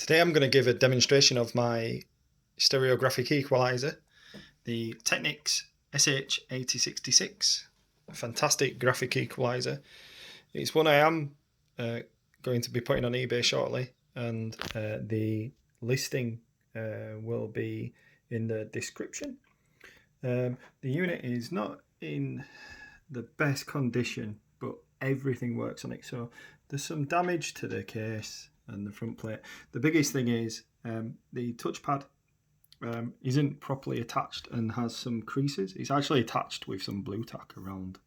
Today I'm going to give a demonstration of my stereographic equaliser, the Technics SH-8066, a fantastic graphic equaliser. It's one I am going to be putting on eBay shortly, and the listing will be in the description. The unit is not in the best condition, but everything works on it. So there's some damage to the case and the front plate. The biggest thing is the touchpad isn't properly attached and has some creases. It's actually attached with some blue tack around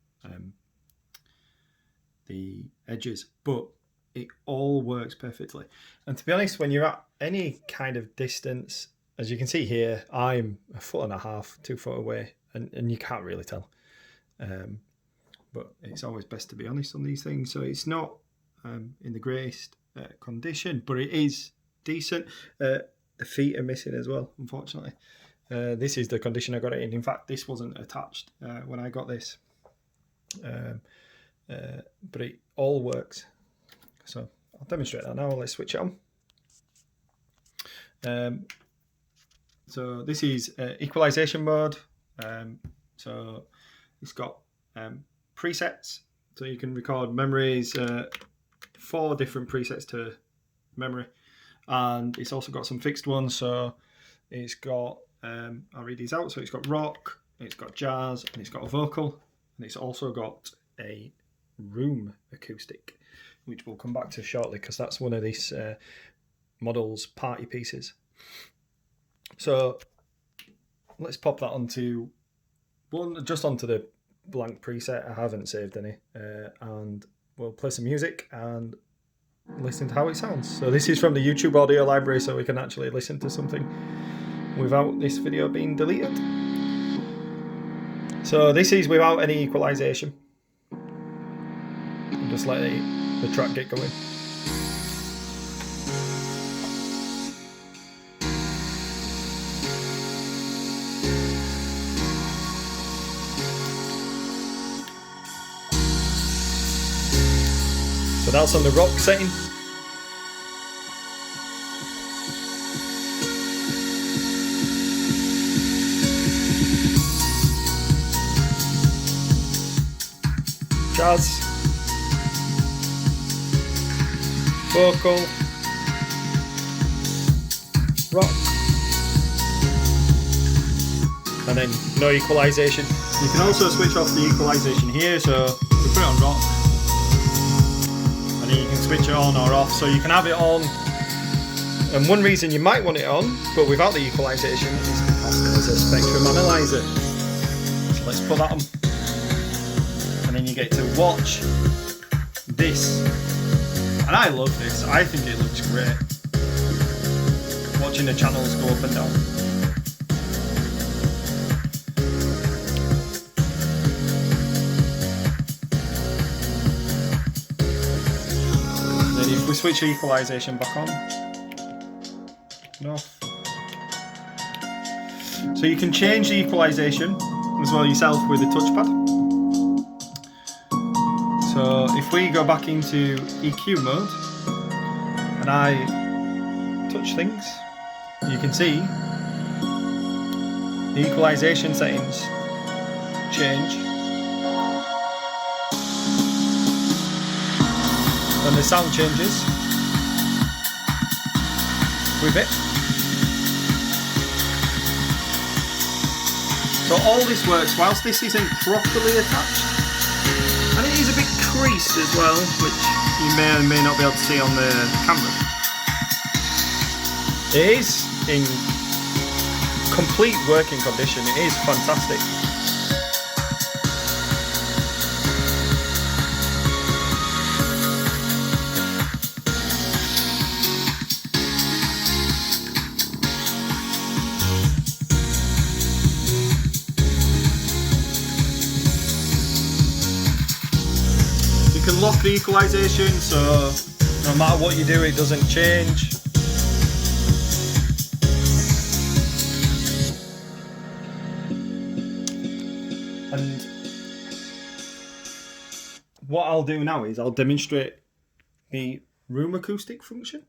the edges, but it all works perfectly. And to be honest, when you're at any kind of distance, as you can see here, I'm 1.5 feet, 2 foot away, and you can't really tell. But it's always best to be honest on these things. So it's not in the greatest condition, but it is decent. The feet are missing as well, unfortunately. This is the condition I got it in. In fact, this wasn't attached when I got this. But it all works. So I'll demonstrate that now. Let's switch it on. So this is equalization mode. So it's got presets, so you can record memories, 4 different presets to memory, and it's also got some fixed ones. So it's got I'll read these out. So it's got rock, it's got jazz, and it's got a vocal, and it's also got a room acoustic, which we'll come back to shortly because that's one of this model's party pieces. So let's pop that onto onto the blank preset. I haven't saved any, and we'll play some music and listen to how it sounds. So this is from the YouTube audio library, so we can actually listen to something without this video being deleted. So this is without any equalization. And just let the track get going. So that's on the rock setting. Jazz, vocal, rock, and then no equalization. You can also switch off the equalization here, so we put it on rock. And then you can switch it on or off, so you can have it on. And one reason you might want it on, but without the equalization, is because there's a spectrum analyzer. So let's put that on. And then you get to watch this. And I love this. I think it looks great. Watching the channels go up and down. If we switch the equalization back on and off. So you can change the equalization as well yourself with the touchpad. So if we go back into EQ mode and I touch things, you can see the equalization settings change. And the sound changes with it. So all this works whilst this isn't properly attached, and it is a bit creased as well, which you may or may not be able to see on the camera. It is in complete working condition. It is fantastic. You can lock the equalization, so no matter what you do, it doesn't change. And what I'll do now is I'll demonstrate the room acoustic function.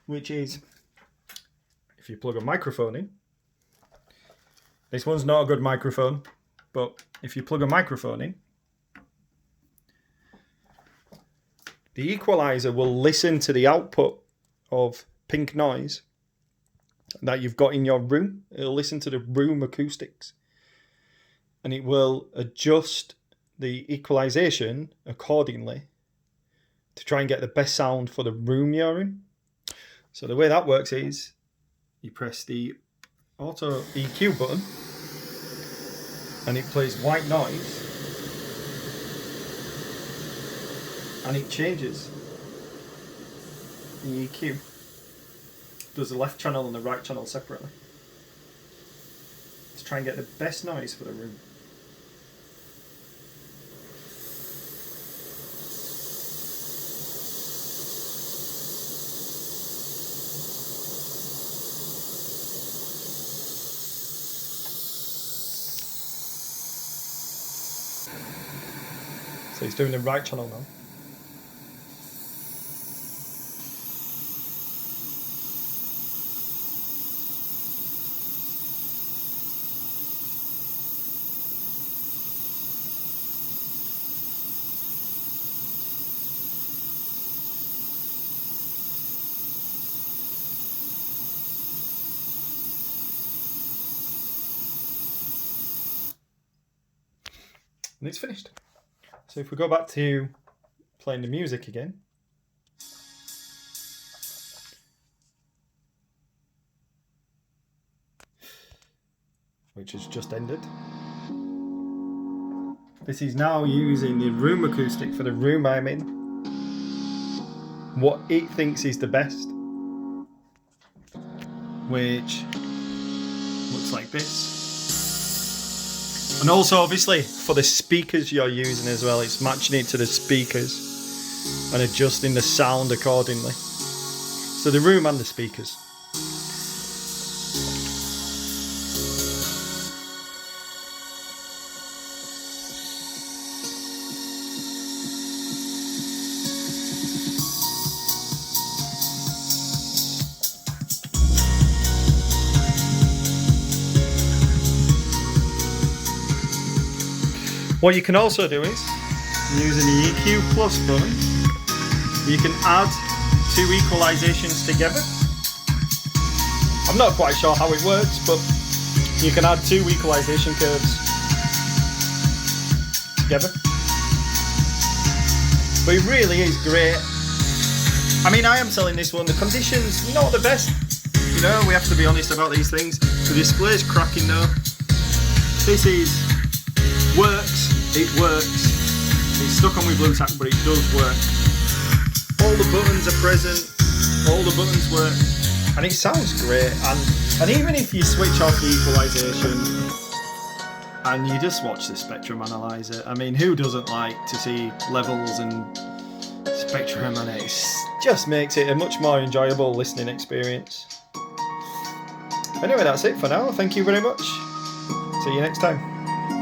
which is if you plug a microphone in. This one's not a good microphone, but if you plug a microphone in, the equalizer will listen to the output of pink noise that you've got in your room. It'll listen to the room acoustics, and it will adjust the equalization accordingly to try and get the best sound for the room you're in. So the way that works is you press the auto EQ button and it plays white noise and it changes the EQ. Does the left channel and the right channel separately to try and get the best noise for the room. So he's doing the right channel now. And it's finished. So if we go back to playing the music again, which has just ended. This is now using the room acoustic for the room I'm in, what it thinks is the best, which looks like this. And also obviously for the speakers you're using as well, it's matching it to the speakers and adjusting the sound accordingly. So the room and the speakers. What you can also do is, using the EQ Plus button, you can add two equalizations together. I'm not quite sure how it works, but you can add two equalization curves together. But it really is great. I mean, I am selling this one. The conditions, not the best. You know, we have to be honest about these things. The display's cracking though. This works. It works. It's stuck on with blue tack, but it does work. All the buttons are present. All the buttons work, and it sounds great. And even if you switch off the equalization and you just watch the spectrum analyzer, I mean, who doesn't like to see levels and spectrum, and it just makes it a much more enjoyable listening experience. Anyway, that's it for now. Thank you very much. See you next time.